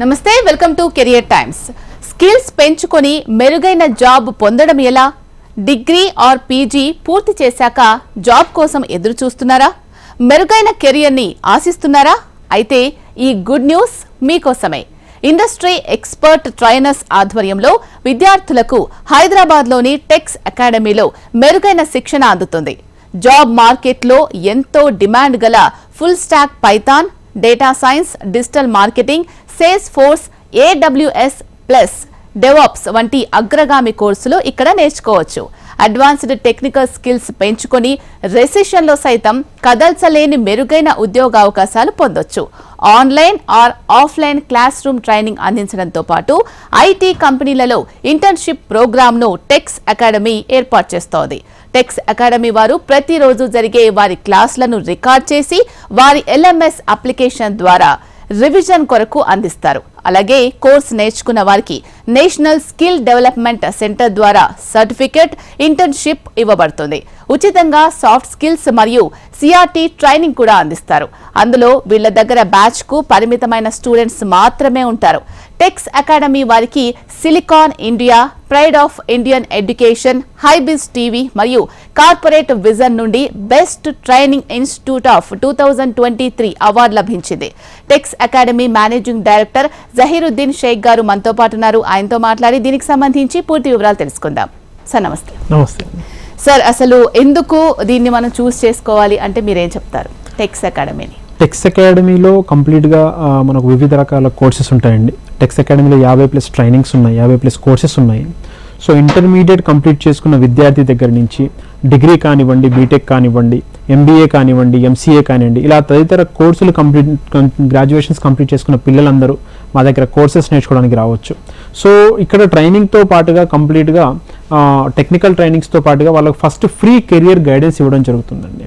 నమస్తే, welcome to career times. Skills పెంచుకొని మెరుగైన జాబ్ పొందడం ఎలా? డిగ్రీ ఆర్ పీజీ పూర్తి చేశాక జాబ్ కోసం ఎదురు చూస్తున్నారా? మెరుగైన కెరియర్ని ఆశిస్తున్నారా? అయితే ఈ గుడ్ న్యూస్ మీకోసమే. ఇండస్ట్రీ ఎక్స్పర్ట్ ట్రైనర్స్ ఆధ్వర్యంలో విద్యార్థులకు హైదరాబాద్లోని టెక్స్ అకాడమీలో మెరుగైన శిక్షణ అందుతుంది. జాబ్ మార్కెట్లో ఎంతో డిమాండ్ గల full stack Python, data science, digital marketing, sales force, AWS plus DevOps వంటి అగ్రగామి కోర్సులు ఇక్కడ నేర్చుకోవచ్చు. అడ్వాన్స్డ్ టెక్నికల్ స్కిల్స్ పెంచుకొని రెసిషన్లో సైతం కదల్చలేని మెరుగైన ఉద్యోగావకాశాలు పొందొచ్చు. Online or offline class room training అందించడంతో పాటు ఐటీ కంపెనీలలో ఇంటర్న్షిప్ ప్రోగ్రామ్ను టెక్స్ అకాడమీ ఏర్పాటు చేస్తోంది. టెక్స్ అకాడమీ వారు ప్రతిరోజు జరిగే వారి క్లాసులను రికార్డ్ చేసి వారి LMS అప్లికేషన్ ద్వారా రివిజన్ కొరకు అందిస్తారు. అలాగే కోర్స్ నేర్చుకున్న వారికి నేషనల్ స్కిల్ డెవలప్మెంట్ సెంటర్ ద్వారా సర్టిఫికెట్, ఇంటర్న్షిప్ ఇవ్వబడుతుంది. ఉచితంగా సాఫ్ట్ స్కిల్స్ మరియు CRT ట్రైనింగ్ కూడా అందిస్తారు. అందులో వీళ్ల దగ్గర బ్యాచ్ కు పరిమితమైన స్టూడెంట్స్ మాత్రమే ఉంటారు. టెక్స్ అకాడమీ వారికి Silicon India, pride of Indian education, HiBiz TV మరియు కార్పొరేట్ విజన్ నుండి best training institute of 2023 award లభించింది. Tex academy managing director Zaheeruddin Shaik గారు మనతో పాటు ఉన్నారు. ఆయనతో మాట్లాడి దీనికి సంబంధించి పూర్తి వివరాలు తెలుసుకుందాం. సార్ నమస్తే. నమస్తే సార్, అసలు ఎందుకు దీన్ని మనం చూస్ చేసుకోవాలి అంటే మీరేం చెప్తారు? టెక్స్ అకాడమీని టెక్స్ అకాడమీలో కంప్లీట్గా మనకు వివిధ రకాల కోర్సెస్ ఉంటాయండి. టెక్స్ అకాడమీలో 50+ ట్రైనింగ్స్ ఉన్నాయి, 50+ కోర్సెస్ ఉన్నాయి. సో ఇంటర్మీడియట్ కంప్లీట్ చేసుకున్న విద్యార్థి దగ్గర నుంచి డిగ్రీ కానివ్వండి, బీటెక్ కానివ్వండి, MBA కానివ్వండి, MCA కానివ్వండి, ఇలా తదితర కోర్సులు గ్రాడ్యుయేషన్స్ కంప్లీట్ చేసుకున్న పిల్లలందరూ మా దగ్గర కోర్సెస్ నేర్చుకోవడానికి రావచ్చు. సో ఇక్కడ ట్రైనింగ్తో పాటుగా కంప్లీట్గా టెక్నికల్ ట్రైనింగ్స్తో పాటుగా వాళ్ళకి ఫస్ట్ ఫ్రీ కెరియర్ గైడెన్స్ ఇవ్వడం జరుగుతుందండి.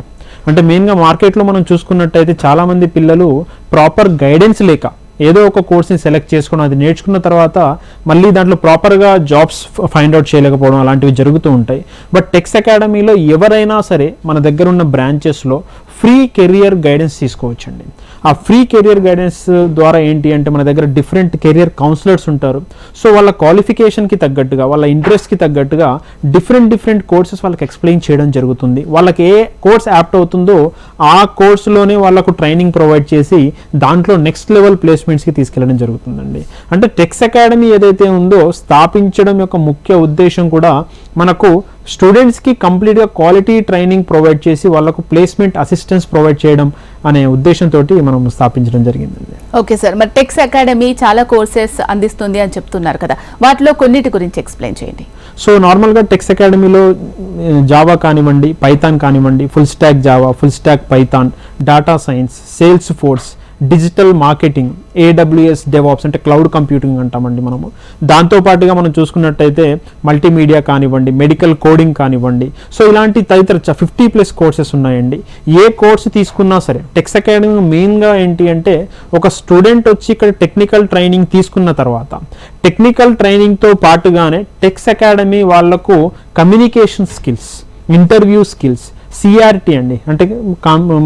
అంటే మెయిన్గా మార్కెట్లో మనం చూసుకున్నట్టయితే చాలామంది పిల్లలు ప్రాపర్ గైడెన్స్ లేక ఏదో ఒక కోర్స్ని సెలెక్ట్ చేసుకుని అది నేర్చుకున్న తర్వాత మళ్ళీ దాంట్లో ప్రాపర్గా జాబ్స్ ఫైండ్ అవుట్ చేయలేకపోవడం అలాంటివి జరుగుతూ ఉంటాయి. బట్ టెక్స్ అకాడమీలో ఎవరైనా సరే మన దగ్గర ఉన్న బ్రాంచెస్లో ఫ్రీ కెరియర్ గైడెన్స్ తీసుకోవచ్చండి. ఆ ఫ్రీ కెరియర్ గైడెన్స్ ద్వారా ఏంటి అంటే మన దగ్గర డిఫరెంట్ కెరియర్ కౌన్సిలర్స్ ఉంటారు. సో వాళ్ళ క్వాలిఫికేషన్కి తగ్గట్టుగా, వాళ్ళ ఇంట్రెస్ట్కి తగ్గట్టుగా డిఫరెంట్ కోర్సెస్ వాళ్ళకి ఎక్స్ప్లెయిన్ చేయడం జరుగుతుంది. వాళ్ళకి ఏ కోర్స్ యాప్ట్ అవుతుందో ఆ కోర్సులోనే వాళ్ళకు ట్రైనింగ్ ప్రొవైడ్ చేసి దాంట్లో నెక్స్ట్ లెవెల్ ప్లేస్మెంట్స్కి తీసుకెళ్ళడం జరుగుతుందండి. అంటే టెక్స్ అకాడమీ ఏదైతే ఉందో స్థాపించడం యొక్క ముఖ్య ఉద్దేశం కూడా మనకు స్టూడెంట్స్కి కంప్లీట్గా క్వాలిటీ ట్రైనింగ్ ప్రొవైడ్ చేసి వాళ్ళకు ప్లేస్మెంట్ అసిస్టెన్స్ ప్రొవైడ్ చేయడం అనే ఉద్దేశంతో మనం స్థాపించడం జరిగిందండి. ఓకే సార్, మరి టెక్స్ అకాడమీ చాలా కోర్సెస్ అందిస్తుంది అని చెప్తున్నారు కదా, వాటిలో కొన్నిటి గురించి ఎక్స్ప్లెయిన్ చేయండి. సో నార్మల్గా టెక్స్ అకాడమీలో జావా కానివ్వండి, పైథాన్ కానివ్వండి, full stock Java, full stack Python, data science, sales force, digital marketing, AWS DevOps అంటే క్లౌడ్ కంప్యూటింగ్ అంటామండి మనము. దాంతోపాటుగా మనం చూసుకున్నట్టయితే మల్టీమీడియా కానివ్వండి, మెడికల్ కోడింగ్ కానివ్వండి, సో ఇలాంటి తదితర 50+ కోర్సెస్ ఉన్నాయండి. ఏ కోర్సు తీసుకున్నా సరే టెక్స్ అకాడమీ మెయిన్గా ఏంటి అంటే ఒక స్టూడెంట్ వచ్చి ఇక్కడ టెక్నికల్ ట్రైనింగ్ తీసుకున్న తర్వాత టెక్నికల్ ట్రైనింగ్తో పాటుగానే టెక్స్ అకాడమీ వాళ్లకు communication skills, interview skills, CRT అండి అంటే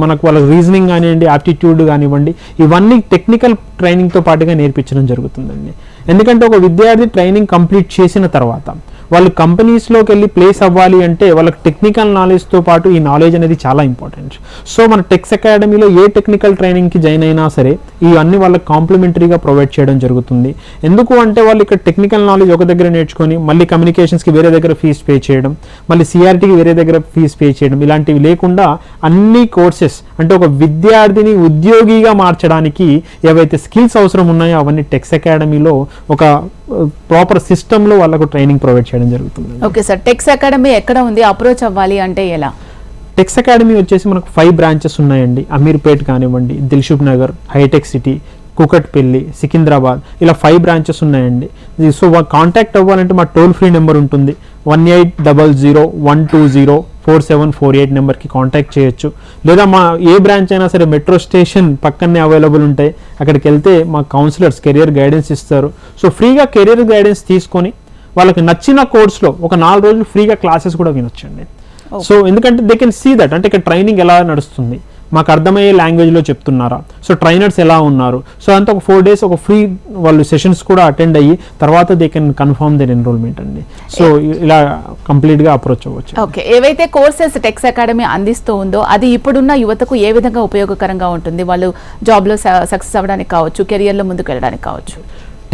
మనకు వాళ్ళ రీజనింగ్ కానివ్వండి, ఆప్టిట్యూడ్ కానివ్వండి, ఇవన్నీ టెక్నికల్ ట్రైనింగ్తో పాటుగా నేర్పించడం జరుగుతుందండి. ఎందుకంటే ఒక విద్యార్థి ట్రైనింగ్ కంప్లీట్ చేసిన తర్వాత వాళ్ళు కంపెనీస్లోకి వెళ్ళి ప్లేస్ అవ్వాలి అంటే వాళ్ళకి టెక్నికల్ నాలెడ్జ్తో పాటు ఈ నాలెడ్జ్ అనేది చాలా ఇంపార్టెంట్. సో మన టెక్స్ అకాడమీలో ఏ టెక్నికల్ ట్రైనింగ్కి జాయిన్ అయినా సరే ఇవన్నీ వాళ్ళకి కాంప్లిమెంటరీగా ప్రొవైడ్ చేయడం జరుగుతుంది. ఎందుకు అంటే వాళ్ళు ఇక్కడ టెక్నికల్ నాలెడ్జ్ ఒక దగ్గర నేర్చుకొని మళ్ళీ కమ్యూనికేషన్స్కి వేరే దగ్గర ఫీజు పే చేయడం, మళ్ళీ CRTకి వేరే దగ్గర ఫీజు పే చేయడం, ఇలాంటివి లేకుండా అన్ని కోర్సెస్ అంటే ఒక విద్యార్థిని ఉద్యోగిగా మార్చడానికి ఏవైతే స్కిల్స్ అవసరం ఉన్నాయో అవన్నీ టెక్స్ అకాడమీలో ఒక ప్రాపర్ సిస్టంలో వాళ్ళకు ట్రైనింగ్ ప్రొవైడ్ చేయడం జరుగుతుంది. ఓకే సార్, టెక్స్ అకాడమీ ఎక్కడ ఉంది? అప్రోచ్ అవ్వాలి అంటే ఎలా? టెక్స్ అకాడమీ వచ్చేసి మనకు 5 బ్రాంచెస్ ఉన్నాయండి. అమీర్పేట్ కానివ్వండి, దిల్షుక్ నగర్, హైటెక్ సిటీ, కుకట్పల్లి, సికింద్రాబాద్, ఇలా 5 బ్రాంచెస్ ఉన్నాయండి. సో కాంటాక్ట్ అవ్వాలంటే మా టోల్ ఫ్రీ నెంబర్ ఉంటుంది 180012047448 నెంబర్కి కాంటాక్ట్ చేయొచ్చు. లేదా మా ఏ బ్రాంచ్ అయినా సరే మెట్రో స్టేషన్ పక్కనే అవైలబుల్ ఉంటాయి, అక్కడికి వెళ్తే మా కౌన్సిలర్స్ కెరియర్ గైడెన్స్ ఇస్తారు. సో ఫ్రీగా కెరియర్ గైడెన్స్ తీసుకొని వాళ్ళకి నచ్చిన కోర్స్లో ఒక 4 రోజులు ఫ్రీగా క్లాసెస్ కూడా వినొచ్చండి. సో ఎందుకంటే దే కెన్ సీ దట్ అంటే ఇక్కడ ట్రైనింగ్ ఎలా నడుస్తుంది, మాకు అర్థమయ్యే లాంగ్వేజ్లో చెప్తున్నారా, సో ట్రైనర్స్ ఎలా ఉన్నారు, సో అంతా ఒక 4 days ఒక ఫ్రీ వాళ్ళు సెషన్స్ కూడా అటెండ్ అయ్యి తర్వాత they can confirm their enrolment అండి. సో ఇలా కంప్లీట్గా అప్రోచ్ అవ్వచ్చు. ఓకే, ఏవైతే కోర్సెస్ టెక్స్ అకాడమీ అందిస్తూ ఉందో అది ఇప్పుడున్న యువతకు ఏ విధంగా ఉపయోగకరంగా ఉంటుంది, వాళ్ళు జాబ్లో సక్సెస్ అవ్వడానికి కావచ్చు, కెరియర్లో ముందుకు వెళ్ళడానికి కావచ్చు?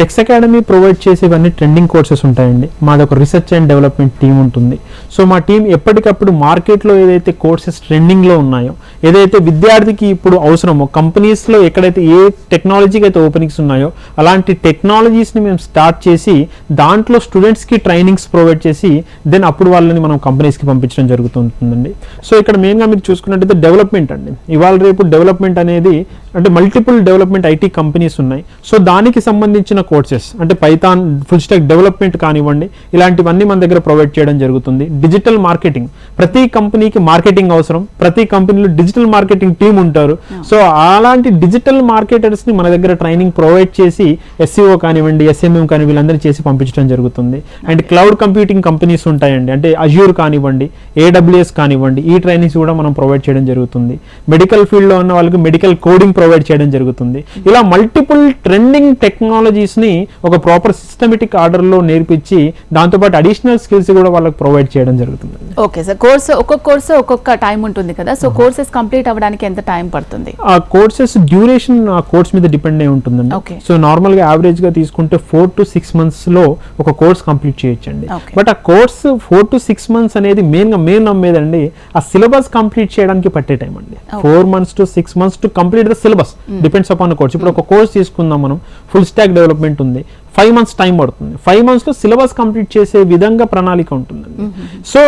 టెక్స్ అకాడమీ ప్రొవైడ్ చేసేవన్నీ ట్రెండింగ్ కోర్సెస్ ఉంటాయండి. మాది ఒక రీసెర్చ్ అండ్ డెవలప్మెంట్ టీం ఉంటుంది. సో మా టీం ఎప్పటికప్పుడు మార్కెట్లో ఏదైతే కోర్సెస్ ట్రెండింగ్లో ఉన్నాయో, ఏదైతే విద్యార్థికి ఇప్పుడు అవసరమో, కంపెనీస్లో ఎక్కడైతే ఏ టెక్నాలజీకి అయితే ఓపెనింగ్స్ ఉన్నాయో అలాంటి టెక్నాలజీస్ని మేము స్టార్ట్ చేసి దాంట్లో స్టూడెంట్స్కి ట్రైనింగ్స్ ప్రొవైడ్ చేసి దెన్ అప్పుడు వాళ్ళని మనం కంపెనీస్కి పంపించడం జరుగుతుంటుందండి. సో ఇక్కడ మెయిన్గా మీరు చూసుకున్నట్టయితే డెవలప్మెంట్ అండి. ఇవాళ రేపు డెవలప్మెంట్ అనేది అంటే మల్టిపుల్ డెవలప్మెంట్ ఐటీ కంపెనీస్ ఉన్నాయి. సో దానికి సంబంధించిన కోర్సెస్ అంటే పైథాన్, ఫుల్ స్టాక్ డెవలప్మెంట్ కానివ్వండి, ఇలాంటివన్నీ మన దగ్గర ప్రొవైడ్ చేయడం జరుగుతుంది. డిజిటల్ మార్కెటింగ్, ప్రతి కంపెనీకి మార్కెటింగ్ అవసరం, ప్రతి కంపెనీలో డిజిటల్ మార్కెటింగ్ టీమ్ ఉంటారు. సో అలాంటి డిజిటల్ మార్కెటర్స్ని మన దగ్గర ట్రైనింగ్ ప్రొవైడ్ చేసి SEO కానివ్వండి, SMM కానీ వీళ్ళందరూ చేసి పంపించడం జరుగుతుంది. అండ్ క్లౌడ్ కంప్యూటింగ్ కంపెనీస్ ఉంటాయండి, అంటే అజ్యూర్ కానివ్వండి, AWS కానివ్వండి, ఈ ట్రైనింగ్స్ కూడా మనం ప్రొవైడ్ చేయడం జరుగుతుంది. మెడికల్ ఫీల్డ్లో ఉన్న వాళ్ళకి మెడికల్ కోడింగ్ ప్రొవైడ్ చేయడం జరుగుతుంది. ఇలా మల్టిపుల్ ట్రెండింగ్ టెక్నాలజీస్ ని ఒక ప్రాపర్ సిస్టమేటిక్ ఆర్డర్ లో నేర్పించి దాంతోపాటు అడిషనల్ స్కిల్స్ కూడా వాళ్ళకి ప్రొవైడ్ చేయడం జరుగుతుంది. ఓకే సార్, ఒక్కొక్క కోర్సు ఒక్కొక్క టైం ఉంటుంది కదా, సో కోర్సెస్ కంప్లీట్ అవ్వడానికి ఎంత టైం పడుతుంది? ఆ కోర్సెస్ డ్యూరేషన్ ఆ కోర్స్ మీద డిపెండ్ అయి ఉంటుందండి. సో నార్మల్ గా యావరేజ్ గా తీసుకుంటే 4 to 6 months లో ఒక కోర్స్ కంప్లీట్ చేయొచ్చండి. బట్ ఆ కోర్స్ 4 to 6 months అనేది మెయిన్ నమ్మేదండి ఆ సిలబస్ కంప్లీట్ చేయడానికి పట్టే టైం అండి. 4 months to 6 months to complete the syllabus depends upon course. ఇప్పుడు ఒక కోర్స్ తీసుకుందాం మనం, ఫుల్ స్టాక్ డెవలప్మెంట్ ఉంది, 5 months టైం పడుతుంది. 5 months లో సిలబస్ కంప్లీట్ చేసే విధంగా ప్రణాళిక ఉంటుందండి. సో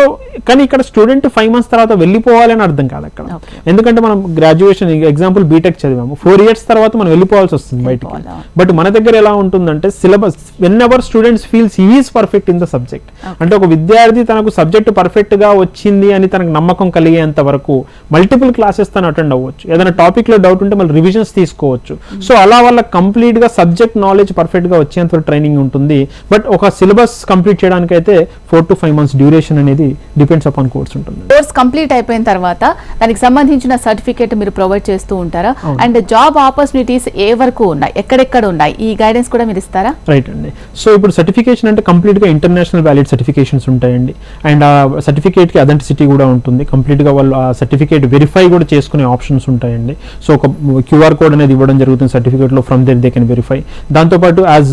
కానీ ఇక్కడ స్టూడెంట్ 5 months తర్వాత వెళ్ళిపోవాలని అర్థం కాదు అక్కడ. ఎందుకంటే మనం గ్రాడ్యుయేషన్ ఎగ్జాంపుల్ బీటెక్ చదివాము, 4 years తర్వాత మనం వెళ్ళిపోవాల్సి వస్తుంది బయటికి. బట్ మన దగ్గర ఎలా ఉంటుందంటే syllabus when ever students feels he is perfect in the subject, అంటే ఒక విద్యార్థి తనకు సబ్జెక్ట్ పర్ఫెక్ట్ గా వచ్చింది అని తనకు నమ్మకం కలిగేంత వరకు మల్టిపుల్ క్లాసెస్ తను అటెండ్ అవ్వచ్చు. ఏదైనా టాపిక్ లో డౌట్ ఉంటే మళ్ళీ రివిజన్స్ తీసుకోవచ్చు. సో అలా వాళ్ళ కంప్లీట్ గా సబ్జెక్ట్ నాలెడ్జ్ పర్ఫెక్ట్ గా వచ్చేంత ట్రైనింగ్ ఉంటుంది. బట్ ఒక సిలబస్ కంప్లీట్ చేయడానికి అయితే 4 to 5 months డ్యూరేషన్ అనేది డిపెండ్స్ అపాన్ కోర్స్ ఉంటుంది. కోర్స్ కంప్లీట్ అయిపోయిన తర్వాత దానికి సంబంధించిన సర్టిఫికేట్ మీరు ప్రొవైడ్ చేస్తూ ఉంటారా? అండ్ జాబ్ ఆపర్చునిటీస్ ఏ వరకు ఉన్నాయి, ఎక్కడెక్కడ ఉన్నాయి, ఈ గైడెన్స్ కూడా మీరు ఇస్తారా? రైట్ అండి. సో ఇప్పుడు సర్టిఫికేషన్ అంటే కంప్లీట్ గా ఇంటర్నేషనల్ వ్యాలిడ్ సర్టిఫికేషన్స్ ఉంటాయండి. అండ్ ఆ సర్టిఫికేట్ కి అథెంటిసిటీ కూడా ఉంటుంది. కంప్లీట్ గా వాళ్ళు ఆ సర్టిఫికేట్ వెరిఫై కూడా చేసుకునే ఆప్షన్స్ ఉంటాయండి. సో ఒక QR కోడ్ అనేది ఇవ్వడం జరుగుతుంది సర్టిఫికేట్ లో, from there they can verify. దాంతోపాటు యాజ్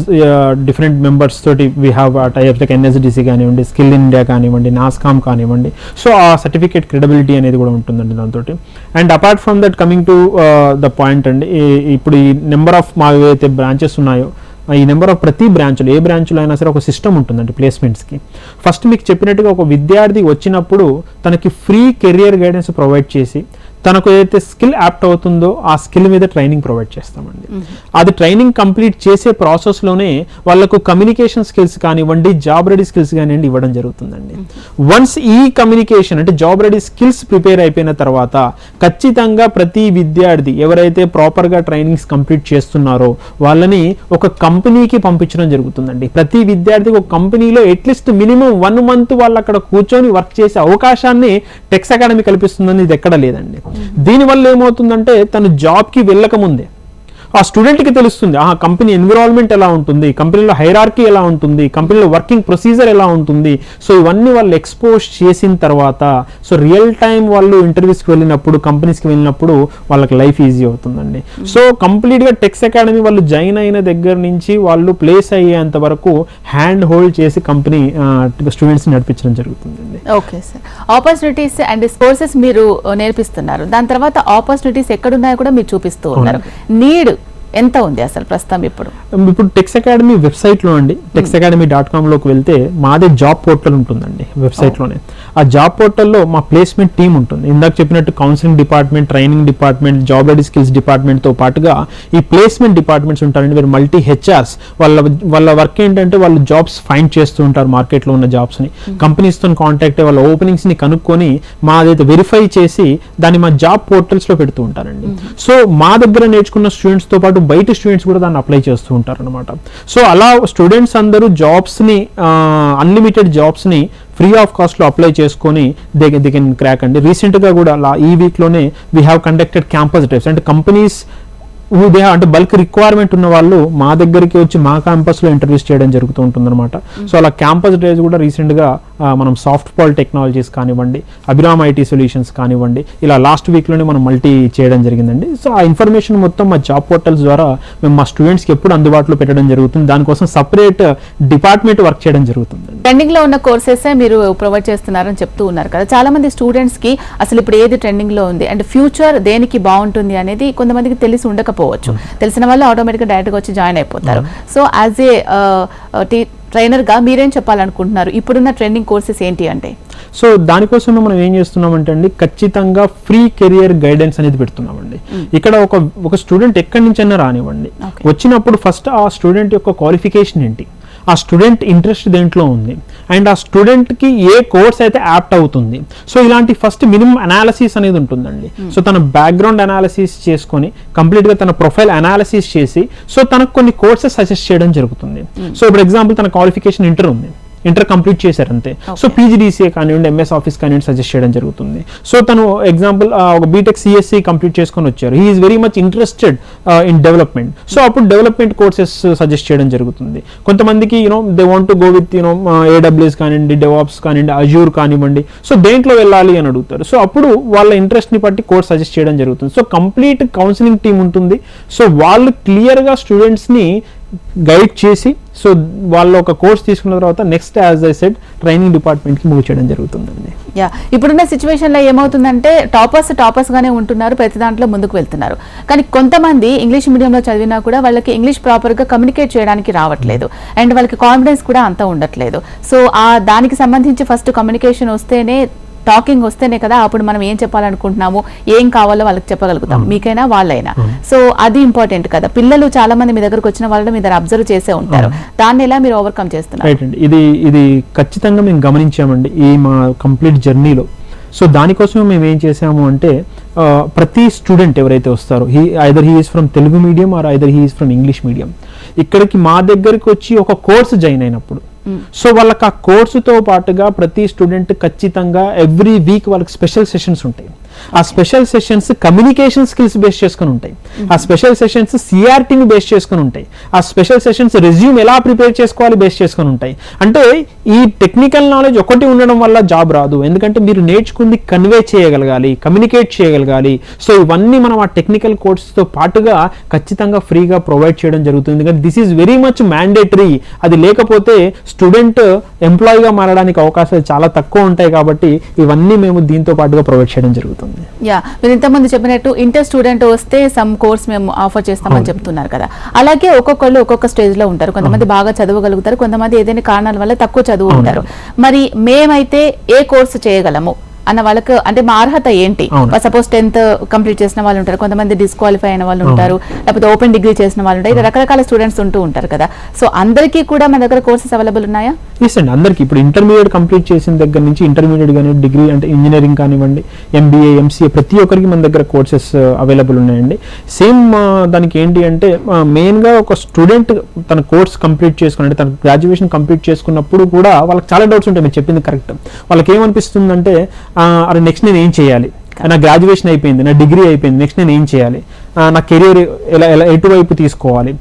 డిఫరెంట్ మెంబర్స్ తోటి we have types like NSDC కానివ్వండి, స్కిల్ ఇండియా కానివ్వండి, నాస్కామ్ కానివ్వండి. సో ఆ సర్టిఫికేట్ క్రెడిబిలిటీ అనేది కూడా ఉంటుందండి దాంతో. And apart from that coming to the point అండి, ఇప్పుడు ఈ నెంబర్ ఆఫ్ మా ఏవైతే బ్రాంచెస్ ఉన్నాయో ఈ నెంబర్ ఆఫ్ ప్రతి బ్రాంచ్లో ఏ బ్రాంచ్లో అయినా సరే ఒక సిస్టమ్ ఉంటుందండి ప్లేస్మెంట్స్కి. ఫస్ట్ మీకు చెప్పినట్టుగా ఒక విద్యార్థి వచ్చినప్పుడు తనకి ఫ్రీ కెరియర్ గైడెన్స్ ప్రొవైడ్ చేసి తనకు ఏదైతే స్కిల్ యాప్ట్ అవుతుందో ఆ స్కిల్ మీద ట్రైనింగ్ ప్రొవైడ్ చేస్తామండి. అది ట్రైనింగ్ కంప్లీట్ చేసే ప్రాసెస్లోనే వాళ్ళకు కమ్యూనికేషన్ స్కిల్స్ కానివ్వండి, జాబ్ రెడీ స్కిల్స్ కానివ్వండి ఇవ్వడం జరుగుతుందండి. వన్స్ ఈ కమ్యూనికేషన్ అంటే జాబ్ రెడీ స్కిల్స్ ప్రిపేర్ అయిపోయిన తర్వాత ఖచ్చితంగా ప్రతి విద్యార్థి ఎవరైతే ప్రాపర్గా ట్రైనింగ్స్ కంప్లీట్ చేస్తున్నారో వాళ్ళని ఒక కంపెనీకి పంపించడం జరుగుతుందండి. ప్రతి విద్యార్థికి ఒక కంపెనీలో అట్లీస్ట్ మినిమం 1 month వాళ్ళు అక్కడ కూర్చొని వర్క్ చేసే అవకాశాన్ని టెక్స్ అకాడమీ కల్పిస్తుందని ఇది ఎక్కడ లేదండి. దీనివల్ల ఏమవుతుందంటే తను జాబ్కి వెళ్ళక ముందే ఆ స్టూడెంట్కి తెలుస్తుంది ఆ కంపెనీ ఎన్విరాన్మెంట్ ఎలా ఉంటుంది, కంపెనీలో హైరార్కీ ఎలా ఉంటుంది, కంపెనీలో వర్కింగ్ ప్రొసీజర్ ఎలా ఉంటుంది. సో ఇవన్నీ వాళ్ళు ఎక్స్పోజ్ చేసిన తర్వాత సో రియల్ టైం వాళ్ళు ఇంటర్వ్యూస్కి వెళ్ళినప్పుడు, కంపెనీస్కి వెళ్ళినప్పుడు వాళ్ళకి లైఫ్ ఈజీ అవుతుందండి. సో కంప్లీట్గా టెక్స్ అకాడమీ వాళ్ళు జాయిన్ అయిన దగ్గర నుంచి వాళ్ళు ప్లేస్ అయ్యేంత వరకు హ్యాండ్ హోల్డ్ చేసి కంపెనీ స్టూడెంట్స్ని నడిపించడం జరుగుతుందండి. Okay sir, opportunities and courses మీరు నేర్పిస్తున్నారు, దాని తర్వాత ఆపర్చునిటీస్ ఎక్కడున్నాయో కూడా మీరు చూపిస్తూ ఉన్నారు. నీడ్ ఎంత ఉంది అసలు ప్రస్తుతం? ఇప్పుడు టెక్స్ అకాడమీ వెబ్సైట్లో అండి texacademy.com లోకి వెళ్తే మాదే జాబ్ పోర్టల్ ఉంటుందండి వెబ్సైట్లోనే. ఆ జాబ్ పోర్టల్లో మా ప్లేస్మెంట్ టీం ఉంటుంది. ఇందాక చెప్పినట్టు counselling department, training department, job ready skills డిపార్ట్మెంట్తో పాటుగా ఈ ప్లేస్మెంట్ డిపార్ట్మెంట్స్ ఉంటారండి. మీరు మల్టీ హెచ్ఆర్స్ వాళ్ళ వర్క్ ఏంటంటే వాళ్ళు జాబ్స్ ఫైండ్ చేస్తూ ఉంటారు, మార్కెట్లో ఉన్న జాబ్స్ని కంపెనీస్తో కాంటాక్ట్ అయ్యి వాళ్ళ ఓపెనింగ్స్ని కనుక్కొని మాదైతే వెరిఫై చేసి దాన్ని మా జాబ్ పోర్టల్స్లో పెడుతూ ఉంటారండి. సో మా దగ్గర నేర్చుకున్న స్టూడెంట్స్తో పాటు బయట స్టూడెంట్స్ కూడా దాన్ని అప్లై చేస్తూ ఉంటారు అనమాట. సో అలా స్టూడెంట్స్ అందరూ జాబ్స్ని అన్లిమిటెడ్ జాబ్స్ని ఫ్రీ ఆఫ్ కాస్ట్లో అప్లై చేసుకొని దే కెన్ క్రాక్ అండి. రీసెంట్గా కూడా ఈ వీక్లోనే we have conducted campus drives. అంటే కంపెనీస్ అంటే బల్క్ రిక్వైర్మెంట్ ఉన్న వాళ్ళు మా దగ్గరికి వచ్చి మా క్యాంపస్లో ఇంటర్వ్యూస్ చేయడం జరుగుతూ ఉంటుందన్నమాట. సో అలా క్యాంపస్ డ్రైవ్స్ కూడా రీసెంట్గా మనం సాఫ్ట్ పాల్ టెక్నాలజీస్ కానివ్వండి, అభిరామ్ ఐటీ సొల్యూషన్స్ కానివ్వండి, ఇలా లాస్ట్ వీక్లోనే మనం మల్టీ చేయడం జరిగిందండి. సో ఆ ఇన్ఫర్మేషన్ మొత్తం మా జాబ్ పోర్టల్స్ ద్వారా మేము మా స్టూడెంట్స్కి ఎప్పుడు అందుబాటులో పెట్టడం జరుగుతుంది. దానికోసం సపరేట్ డిపార్ట్మెంట్ వర్క్ చేయడం జరుగుతుంది. ట్రెండింగ్ లో ఉన్న కోర్సెస్ మీరు ప్రొవైడ్ చేస్తున్నారని చెప్తూ ఉన్నారు కదా, చాలా మంది స్టూడెంట్స్ కి అసలు ఇప్పుడు ఏది ట్రెండింగ్ లో ఉంది అండ్ ఫ్యూచర్ దేనికి బాగుంటుంది అనేది కొంతమందికి తెలిసి ఉండకపోవచ్చు. తెలిసిన వాళ్ళు ఆటోమేటిక్ గా డైరెక్ట్ గా వచ్చి జాయిన్ అయిపోతారు. సో యాజ్ ఏ ట్రైనర్ గా మీరేం చెప్పాలనుకుంటున్నారు? ఇప్పుడున్న ట్రెండింగ్ కోర్సెస్ ఏంటి అంటే? సో దానికోసమే మనం ఏం చేస్తున్నామంటే అండి, ఖచ్చితంగా ఫ్రీ కెరియర్ గైడెన్స్ అనేది పెడుతున్నామండి. ఇక్కడ ఒక స్టూడెంట్ ఎక్కడి నుంచి అయినా రానివ్వండి, వచ్చినప్పుడు ఫస్ట్ ఆ స్టూడెంట్ యొక్క క్వాలిఫికేషన్ ఏంటి, ఆ స్టూడెంట్ ఇంట్రెస్ట్ దేంట్లో ఉంది, అండ్ ఆ స్టూడెంట్కి ఏ కోర్స్ అయితే యాప్ట్ అవుతుంది. సో ఇలాంటి ఫస్ట్ మినిమం అనాలిసిస్ అనేది ఉంటుందండి. సో తన బ్యాక్గ్రౌండ్ అనాలిసిస్ చేసుకొని కంప్లీట్గా తన ప్రొఫైల్ అనాలిసిస్ చేసి సో తనకు కొన్ని కోర్సెస్ సజెస్ట్ చేయడం జరుగుతుంది. సో ఇప్పుడు ఎగ్జాంపుల్ తన క్వాలిఫికేషన్ ఇంటర్ కంప్లీట్ చేశారు అంతే. సో పీజీడీసీఏ కానివ్వండి, ఎంఎస్ ఆఫీస్ కానివ్వండి సజెస్ట్ చేయడం జరుగుతుంది. సో తను ఎగ్జాంపుల్ ఒక బీటెక్ సిఎస్సి కంప్లీట్ చేసుకొని వచ్చారు, he is very much interested in development. So అప్పుడు డెవలప్మెంట్ కోర్సెస్ సజెస్ట్ చేయడం జరుగుతుంది. కొంతమందికి they want to go with AWS కానివ్వండి, డెవాప్స్ కానివ్వండి, అజూర్ కానివ్వండి, సో దేంట్లో వెళ్ళాలి అని అడుగుతారు. సో అప్పుడు వాళ్ళ ఇంట్రెస్ట్ని బట్టి కోర్స్ సజెస్ట్ చేయడం జరుగుతుంది. సో కంప్లీట్ కౌన్సిలింగ్ టీమ్ ఉంటుంది. సో వాళ్ళు క్లియర్గా స్టూడెంట్స్ని గైడ్ చేసి సో వాళ్ళు ఒక కోర్స్ తీసుకున్న తర్వాత next as I said training డిపార్ట్మెంట్కి మూవ్ చేయడం జరుగుతుందండి. ఇప్పుడున్న సిచ్యువేషన్ లో ఏమవుతుందంటే టాపర్స్ గానే ఉంటున్నారు, ప్రతి దాంట్లో ముందుకు వెళ్తున్నారు. కానీ కొంతమంది ఇంగ్లీష్ మీడియంలో చదివినా కూడా వాళ్ళకి ఇంగ్లీష్ ప్రాపర్ గా కమ్యూనికేట్ చేయడానికి రావట్లేదు అండ్ వాళ్ళకి కాన్ఫిడెన్స్ కూడా అంతా ఉండట్లేదు. సో దానికి సంబంధించి ఫస్ట్ కమ్యూనికేషన్ వస్తేనే, టాకింగ్ వస్తేనే కదా అప్పుడు మనం ఏం చెప్పాలనుకుంటున్నాము, ఏం కావాలో వాళ్ళకి చెప్పగలుగుతాం, మీకైనా వాళ్ళైనా. సో అది ఇంపార్టెంట్ కదా. పిల్లలు చాలా మంది మీ దగ్గరకు వచ్చిన వాళ్ళు మీ దగ్గర అబ్జర్వ్ చేసే ఉంటారు, దాన్ని ఎలా మీరు ఓవర్కమ్ చేస్తున్నారు? రైట్ అండి, ఇది ఖచ్చితంగా మేము గమనించామండి ఈ మా కంప్లీట్ జర్నీలో. సో దానికోసమే మేము ఏం చేసాము అంటే ప్రతి స్టూడెంట్ ఎవరైతే వస్తారో either he is from Telugu medium are either he is from English medium, ఇక్కడికి మా దగ్గరికి వచ్చి ఒక కోర్సు జాయిన్ అయినప్పుడు సో వాళ్ళకి ఆ కోర్సుతో పాటుగా ప్రతి స్టూడెంట్ ఖచ్చితంగా ఎవ్రీ వీక్ వాళ్ళకి స్పెషల్ సెషన్స్ ఉంటాయి. ఆ special sessions communication skills base చేసుకుని ఉంటాయి, ఆ స్పెషల్ సెషన్స్ సిఆర్టీని బేస్ చేసుకుని ఉంటాయి, ఆ స్పెషల్ సెషన్స్ రెజ్యూమ్ ఎలా ప్రిపేర్ చేసుకోవాలి బేస్ చేసుకుని ఉంటాయి. అంటే ఈ టెక్నికల్ నాలెడ్జ్ ఒకటి ఉండడం వల్ల జాబ్ రాదు, ఎందుకంటే మీరు నేర్చుకుంది కన్వే చేయగలగాలి, కమ్యూనికేట్ చేయగలగాలి. సో ఇవన్నీ మనం ఆ టెక్నికల్ కోర్సెస్తో పాటుగా ఖచ్చితంగా ఫ్రీగా ప్రొవైడ్ చేయడం జరుగుతుంది. ఎందుకంటే this is very much mandatory. అది లేకపోతే స్టూడెంట్ ఎంప్లాయీగా మారడానికి అవకాశాలు చాలా తక్కువ ఉంటాయి. కాబట్టి ఇవన్నీ మేము దీంతో పాటుగా ప్రొవైడ్ చేయడం జరుగుతుంది. మీరు ఇంతకుముందు చెప్పినట్టు ఇంటర్ స్టూడెంట్ వస్తే సమ్ కోర్స్ మేము ఆఫర్ చేస్తామని చెప్తున్నారు కదా, అలాగే ఒక్కొక్కళ్ళు ఒక్కొక్క స్టేజ్ లో ఉంటారు. కొంతమంది బాగా చదవగలుగుతారు, కొంతమంది ఏదైనా కారణాల వల్ల తక్కువ చదువు ఉంటారు. మరి మేమైతే ఏ కోర్సు చేయగలము అన్న వాళ్ళకు అంటే మా అర్హత ఏంటి? సపోజ్ 10th కంప్లీట్ చేసిన వాళ్ళు ఉంటారు, కొంతమంది డిస్క్వాలిఫై అయిన వాళ్ళు ఉంటారు, లేకపోతే ఓపెన్ డిగ్రీ చేసిన వాళ్ళు ఉంటారు, రకరకాల స్టూడెంట్స్ ఉంటూ ఉంటారు కదా. సో అందరికీ కూడా మన దగ్గర కోర్సెస్ అవైలబుల్ ఉన్నాయా? ఎస్ అండి, అందరికీ. ఇప్పుడు ఇంటర్మీడియట్ కంప్లీట్ చేసిన దగ్గర నుంచి ఇంటర్మీడియట్ కానీ డిగ్రీ అంటే ఇంజనీరింగ్ కానివ్వండి, ఎంబీఏ, ఎంసీఏ ప్రతి ఒక్కరికి మన దగ్గర కోర్సెస్ అవైలబుల్ ఉన్నాయండి. సేమ్ దానికి ఏంటి అంటే మెయిన్గా ఒక స్టూడెంట్ తన కోర్స్ కంప్లీట్ చేసుకుని అంటే తన గ్రాడ్యుయేషన్ కంప్లీట్ చేసుకున్నప్పుడు కూడా వాళ్ళకి చాలా డౌట్స్ ఉంటాయి. మీరు చెప్పింది కరెక్ట్. వాళ్ళకి ఏమనిపిస్తుందంటే అరే నెక్స్ట్ నేను ఏం చేయాలి, నా గ్రాడ్యుయేషన్ అయిపోయింది, నా డిగ్రీ అయిపోయింది, నెక్స్ట్ నేను ఏం చేయాలి, నా కెరీర్ ఎలా ఎటువైపు తీసుకోవాలి,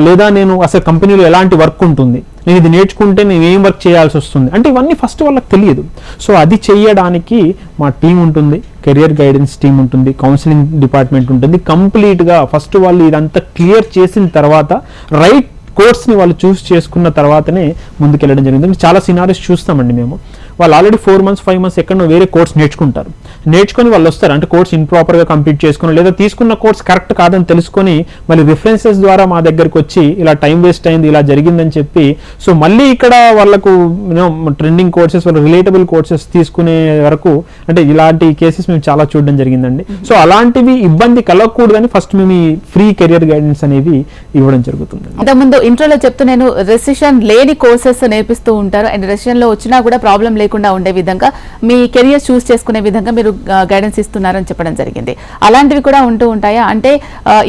లేదా నేను అసలు కంపెనీలో ఎలాంటి వర్క్ ఉంటుంది, నేను ఇది నేర్చుకుంటే నేను ఏం వర్క్ చేయాల్సి వస్తుంది అంటే ఇవన్నీ ఫస్ట్ వాళ్ళకి తెలియదు. సో అది చేయడానికి మా టీం ఉంటుంది, కెరియర్ గైడెన్స్ టీం ఉంటుంది, కౌన్సిలింగ్ డిపార్ట్మెంట్ ఉంటుంది. కంప్లీట్గా ఫస్ట్ వాళ్ళు ఇదంతా క్లియర్ చేసిన తర్వాత రైట్ కోర్స్ని వాళ్ళు చూస్ చేసుకున్న తర్వాతనే ముందుకెళ్ళడం జరిగింది. చాలా సినారీస్ చూస్తామండి మేము. వాళ్ళు ఆల్రెడీ 4 months 5 months ఎక్కడో వేరే కోర్స్ నేర్చుకొని వాళ్ళు వస్తారు. అంటే కోర్స్ ఇంప్రాపర్గా కంప్లీట్ చేసుకుని లేదా తీసుకున్న కోర్స్ కరెక్ట్ కాదని తెలుసుకొని మళ్ళీ రిఫరెన్సెస్ ద్వారా మా దగ్గరికి వచ్చి ఇలా టైం వేస్ట్ అయింది, ఇలా జరిగిందని చెప్పి సో మళ్ళీ ఇక్కడ వాళ్ళకు ట్రెండింగ్ కోర్సెస్, వాళ్ళు రిలేటబుల్ కోర్సెస్ తీసుకునే వరకు అంటే ఇలాంటి కేసెస్ మేము చాలా చూడడం జరిగిందండి. సో అలాంటివి ఇబ్బంది కలగకూడదని ఫస్ట్ మేము ఈ ఫ్రీ కెరియర్ గైడెన్స్ అనేవి ఇవ్వడం జరుగుతుంది. ఇంతకుముందు ఇంట్రోలో చెప్తూ నేను రెసిషన్ లేని కోర్సెస్ నేర్పిస్తూ ఉంటారు అండ్ రెసిషన్ లో వచ్చినా కూడా ప్రాబ్లం లేదు లేకుండా ఉండే విధంగా మీ కెరియర్ చూస్ చేసుకునే విధంగా మీరు గైడెన్స్ ఇస్తున్నారని చెప్పడం జరిగింది. అలాంటివి కూడా ఉంటూ ఉంటాయా? అంటే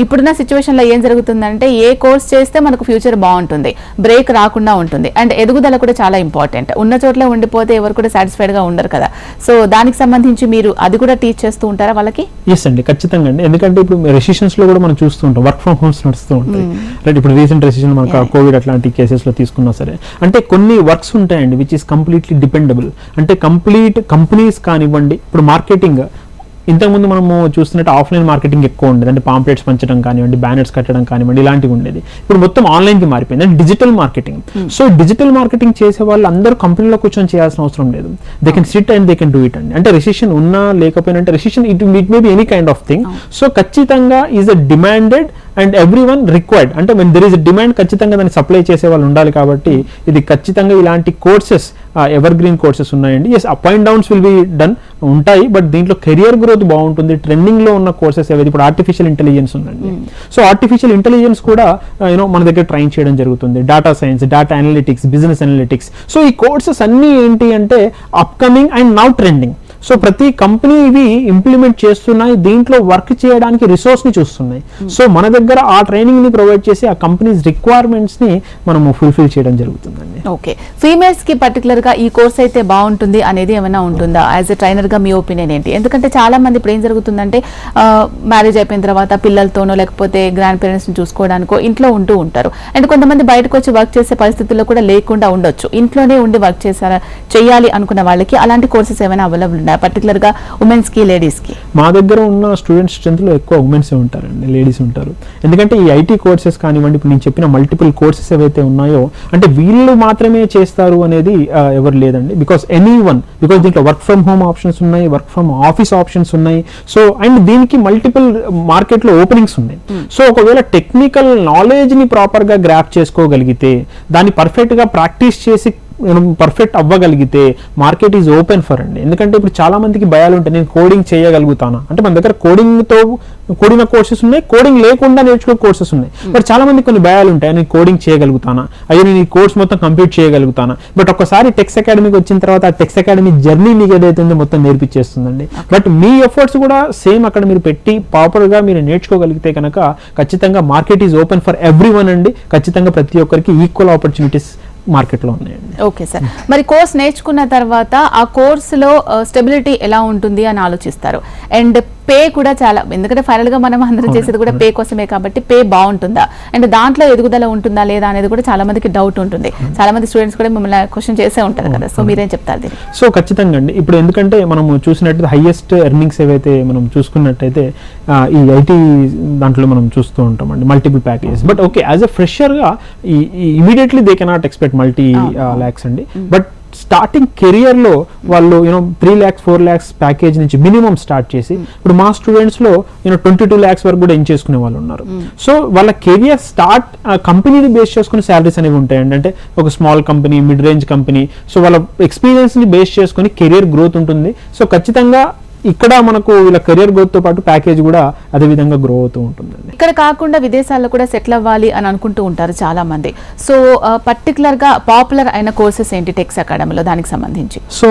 ఇప్పుడున్న సిచ్యువేషన్లో ఏం జరుగుతుందంటే ఏ కోర్స్ చేస్తే మనకు ఫ్యూచర్ బాగుంటుంది, బ్రేక్ రాకుండా ఉంటుంది, అండ్ ఎదుగుదల కూడా చాలా ఇంపార్టెంట్. ఉన్న చోట్ల ఉండిపోతే ఎవరు కూడా సాటిస్ఫైడ్గా ఉండరు కదా. సో దానికి సంబంధించి మీరు అది కూడా టీచ్ చేస్తూ ఉంటారా వాళ్ళకి? ఎస్ అండి, ఖచ్చితంగా అండి. ఎందుకంటే ఇప్పుడు రెసిషన్స్ లో కూడా మనం చూస్తూ ఉంటాం, వర్క్ ఫ్రమ్ హోమ్స్ నడుస్తూ ఉంటాయి. రైట్, ఇప్పుడు రీసెంట్ రెసిషన్ మనకు కోవిడ్ అట్లాంటి కేసెస్ లో తీసుకున్నా సరే, అంటే కొన్ని వర్క్స్ ఉంటాయండి విచ్ ఇస్ కంప్లీట్లీ డిపెండబుల్. అంటే కంప్లీట్ కంపెనీస్ కానివ్వండి, ఇప్పుడు మార్కెటింగ్ ఇంతకుముందు మనము చూస్తున్నట్టు ఆఫ్లైన్ మార్కెటింగ్ ఎక్కువ ఉండేది, అంటే పాంప్లెట్స్ పంచడం కానివ్వండి, బ్యానర్స్ కట్టడం కానివ్వండి, ఇలాంటివి ఉండేది. ఇప్పుడు మొత్తం ఆన్లైన్కి మారిపోయింది, అంటే digital marketing. So digital marketing చేసే వాళ్ళు అందరూ కంపెనీలో కూర్చొని చేయాల్సిన అవసరం లేదు. They can sit and they can do it అండి. అంటే రెసిషన్ ఉన్నా లేకపోయినా, అంటే recession it may be any kind of thing. So ఖచ్చితంగా is a demanded and everyone required. అంటే when there is a demand, ఖచ్చితంగా దాన్ని సప్లై చేసే వాళ్ళు ఉండాలి. కాబట్టి ఇది ఖచ్చితంగా ఇలాంటి కోర్సెస్, ఎవర్ గ్రీన్ కోర్సెస్ ఉన్నాయండి. Yes, up and downs will be done ఉంటాయి, బట్ దీంట్లో కెరియర్ గ్రోత్ బాగుంటుంది. ట్రెండింగ్ లో ఉన్న కోర్సెస్ ఏవైతే, ఇప్పుడు ఆర్టిఫిషియల్ ఇంటెలిజెన్స్ ఉందండి. సో ఆర్టిఫిషియల్ ఇంటెలిజెన్స్ కూడా మన దగ్గర ట్రైన్ చేయడం జరుగుతుంది. Data science, data analytics, business analytics. So ఈ కోర్సెస్ అన్ని ఏంటి అంటే upcoming and now trending. So ప్రతి కంపెనీ ఇవి ఇంప్లిమెంట్ చేస్తున్నాయి, దీంట్లో వర్క్ చేయడానికి రిసోర్స్ ని చూస్తున్నాయి. సో మన దగ్గర ఆ ట్రైనింగ్ ని ప్రొవైడ్ చేసి ఆ కంపెనీస్ రిక్వైర్మెంట్స్ ని మనము ఫుల్ఫిల్ చేయడం జరుగుతుందండి. ఓకే, ఫీమేల్స్ కి పర్టికులర్ గా ఈ కోర్స్ అయితే బాగుంటుంది అనేది ఏమైనా ఉంటుందా? యాజ్ ఎ ట్రైనర్ గా మీ ఒపీనియన్ ఏంటి? ఎందుకంటే చాలా మంది ఇప్పుడు ఏం జరుగుతుందంటే మ్యారేజ్ అయిపోయిన తర్వాత పిల్లలతోనో లేకపోతే గ్రాండ్ పేరెంట్స్ ని చూసుకోవడానికో ఇంట్లో ఉంటూ ఉంటారు. అండ్ కొంతమంది బయటకు వచ్చి వర్క్ చేసే పరిస్థితుల్లో కూడా లేకుండా ఉండొచ్చు, ఇంట్లోనే ఉండి వర్క్ చేయాలి అనుకున్న వాళ్ళకి అలాంటి కోర్సెస్ ఏమైనా అవైలబుల్ ఉన్నాయా, పర్టికులర్ గా ఉమెన్స్ కి, లేడీస్ కి? మా దగ్గర ఉన్న స్టూడెంట్స్ స్ట్రెంత్ లో ఎక్కువ ఉమెన్స్ ఉంటారండి, లేడీస్ ఉంటారు. ఎందుకంటే ఈ ఐటీ కోర్సెస్ కానివ్వండి, ఇప్పుడు నేను చెప్పిన మల్టిపుల్ కోర్సెస్ ఏవైతే ఉన్నాయో, అంటే వీళ్ళు మాత్రమే చేస్తారు అనేది ఎవరు లేదండి. బికాస్ దీంట్లో వర్క్ ఫ్రమ్ హోమ్ ఆప్షన్స్ ఉన్నాయి, వర్క్ ఫ్రమ్ ఆఫీస్ ఆప్షన్స్ ఉన్నాయి. సో అండ్ దీనికి మల్టిపుల్ మార్కెట్ లో ఓపెనింగ్స్ ఉన్నాయి. సో ఒకవేళ టెక్నికల్ నాలెడ్జ్ ని ప్రాపర్ గా గ్రాప్ చేసుకోగలిగితే, దాన్ని పర్ఫెక్ట్ గా ప్రాక్టీస్ చేసి పర్ఫెక్ట్ అవ్వగలిగితే మార్కెట్ ఈజ్ ఓపెన్ ఫర్ అండి. ఎందుకంటే ఇప్పుడు చాలా మందికి భయాలు ఉంటాయి, నేను కోడింగ్ చేయగలుగుతానా అంటే. మన దగ్గర కోడింగ్ తో కూడిన కోర్సెస్ ఉన్నాయి, కోడింగ్ లేకుండా నేర్చుకునే కోర్సెస్ ఉన్నాయి. బట్ చాలా మందికి కొన్ని భయాలు ఉంటాయి, నేను కోడింగ్ చేయగలుగుతానా, అయ్యో నేను ఈ కోర్స్ మొత్తం కంప్లీట్ చేయగలుగుతానా. బట్ ఒకసారి టెక్స్ అకాడమీకి వచ్చిన తర్వాత ఆ టెక్స్ అకాడమీ జర్నీ మీకు ఏదైతే ఉందో మొత్తం నేర్పించేస్తుందండి. బట్ మీ ఎఫర్ట్స్ కూడా సేమ్ అక్కడ మీరు పెట్టి ప్రాపర్ గా మీరు నేర్చుకోగలిగితే కనుక ఖచ్చితంగా market is open for every one అండి. ఖచ్చితంగా ప్రతి ఒక్కరికి ఈక్వల్ ఆపర్చునిటీస్ మార్కెట్లో ఉన్నాయండి. ఓకే సార్, మరి కోర్స్ నేర్చుకున్న తర్వాత ఆ కోర్సులో స్టెబిలిటీ ఎలా ఉంటుంది అని ఆలోచిస్తారు. అండ్ పే కూడా చాలా, ఎందుకంటే ఫైనల్ గా మనం అందరం చేసేది కూడా పే కోసమే కాబట్టి పే బాగుంటుందా, అండ్ దాంట్లో ఎదుగుదల ఉంటుందా లేదా అనేది కూడా చాలా మందికి డౌట్ ఉంటుంది. చాలా మంది స్టూడెంట్స్ కూడా మిమ్మల్ని క్వశ్చన్ చేసే ఉంటారు కదా, సో మీరేం చెప్తారు దీన్ని? సో ఖచ్చితంగా అండి, ఇప్పుడు ఎందుకంటే మనం చూసినట్టు హైయెస్ట్ ఎర్నింగ్స్ ఏవైతే మనం చూసుకున్నట్టయితే ఈ ఐటీ దాంట్లో మనం చూస్తూ ఉంటామండి, multiple packages. But okay, as a fresher గా immediately they cannot expect multi lakhs అండి. బట్ స్టార్టింగ్ కెరియర్ లో వాళ్ళు 3 lakhs 4 lakhs ప్యాకేజ్ నుంచి మినిమం స్టార్ట్ చేసి, ఇప్పుడు మా స్టూడెంట్స్ లో 22 lakhs వరకు కూడా ఎంచేసుకునే వాళ్ళు ఉన్నారు. సో వాళ్ళ కెరియర్ స్టార్ట్ కంపెనీని బేస్ చేసుకుని శాలరీస్ అనేవి ఉంటాయండి. అంటే ఒక small company, mid range company, so వాళ్ళ ఎక్స్పీరియన్స్ ని బేస్ చేసుకుని కెరియర్ గ్రోత్ ఉంటుంది. సో ఖచ్చితంగా ఇక్కడ మనకు ఇలా కెరియర్ గ్రోత్ తో పాటు ప్యాకేజ్ కూడా అదే విధంగా గ్రో అవుతూ ఉంటుందండి. ఇక్కడ కాకుండా విదేశాల్లో కూడా సెటిల్ అవ్వాలి అని అనుకుంటూ ఉంటారు చాలా మంది. సో పర్టికులర్ గా పాపులర్ అయిన కోర్సెస్ ఏంటి టెక్స్ అకాడమీలో దానికి సంబంధించి? సో